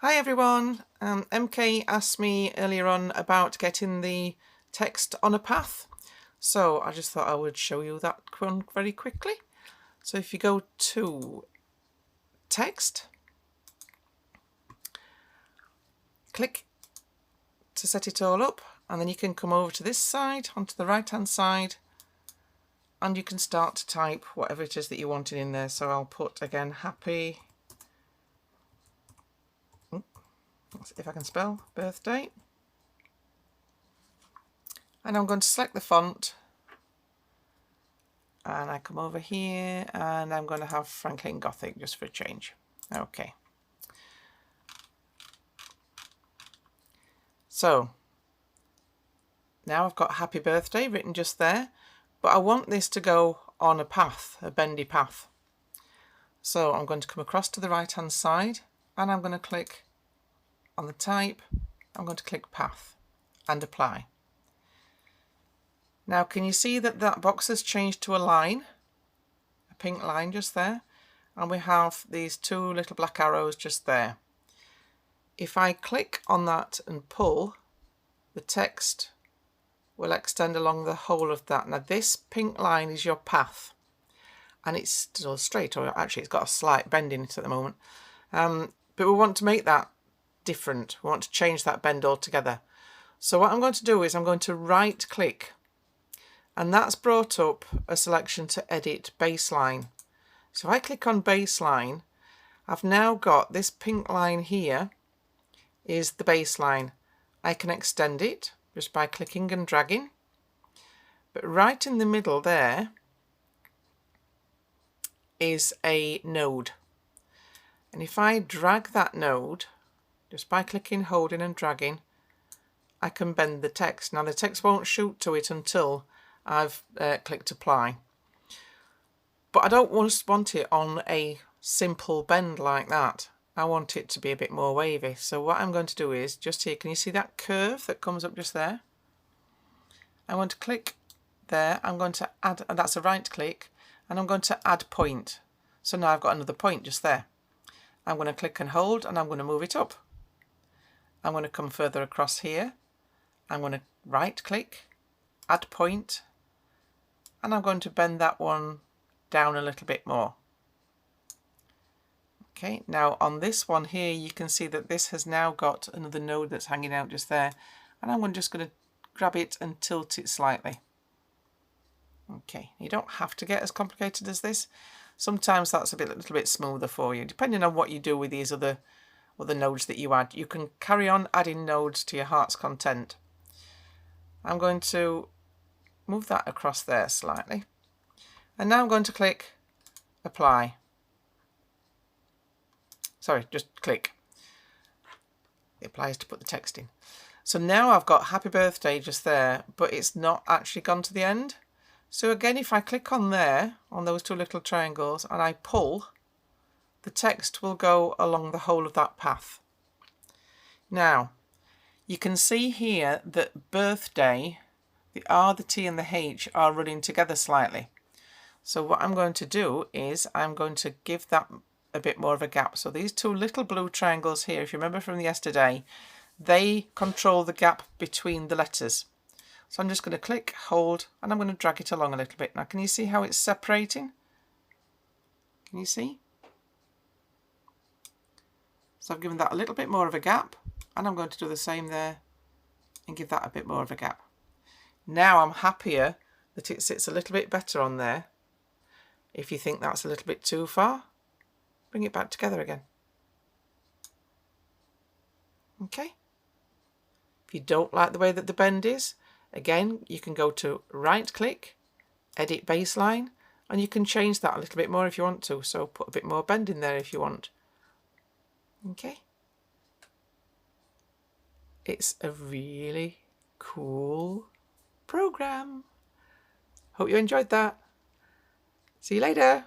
Hi everyone, MK asked me earlier on about getting the text on a path, so I just thought I would show you that one very quickly. So if you go to text, click to set it all up, and then you can come over to this side, onto the right hand side, and you can start to type whatever it is that you wanted in there. So I'll put again happy, if I can spell, birthday, and I'm going to select the font, and I come over here and I'm going to have Franklin Gothic just for a change. Okay, so now I've got happy birthday written just there, but I want this to go on a path, a bendy path. So I'm going to come across to the right hand side and I'm going to click on the type, I'm going to click path and apply. Now can you see that that box has changed to a line, a pink line just there, and we have these two little black arrows just there. If I click on that and pull, the text will extend along the whole of that. Now this pink line is your path, and it's still straight, or actually it's got a slight bend in it at the moment, but we want to make that different. We want to change that bend altogether. So what I'm going to do is I'm going to right click, and that's brought up a selection to edit baseline. So if I click on baseline, I've now got this pink line here is the baseline. I can extend it just by clicking and dragging, but right in the middle there is a node, and if I drag that node just by clicking, holding and dragging, I can bend the text. Now the text won't shoot to it until I've clicked apply, but I don't want it on a simple bend like that. I want it to be a bit more wavy. So what I'm going to do is just here, can you see that curve that comes up just there? I want to click there, I'm going to add, and that's a right click, and I'm going to add point. So now I've got another point just there. I'm going to click and hold, and I'm going to move it up. I'm going to come further across here. I'm going to right click, add point, and I'm going to bend that one down a little bit more. Okay, now on this one here you can see that this has now got another node that's hanging out just there, and I'm just going to grab it and tilt it slightly. Okay, you don't have to get as complicated as this. Sometimes that's a little bit smoother for you, depending on what you do with these other nodes that you add. You can carry on adding nodes to your heart's content. I'm going to move that across there slightly, and now I'm going to click apply. Sorry, just click. It applies to put the text in. So now I've got happy birthday just there, but it's not actually gone to the end. So again, if I click on there, on those two little triangles, and I pull, the text will go along the whole of that path. Now, you can see here that birthday, the R, the T and the H are running together slightly. So what I'm going to do is I'm going to give that a bit more of a gap. So these two little blue triangles here, if you remember from yesterday, they control the gap between the letters. So I'm just going to click, hold, and I'm going to drag it along a little bit. Now can you see how it's separating? Can you see? So I've given that a little bit more of a gap, and I'm going to do the same there and give that a bit more of a gap. Now I'm happier that it sits a little bit better on there. If you think that's a little bit too far, bring it back together again. Okay. If you don't like the way that the bend is, again, you can go to right click, edit baseline, and you can change that a little bit more if you want to. So put a bit more bend in there if you want. Okay. It's a really cool program. Hope you enjoyed that. See you later.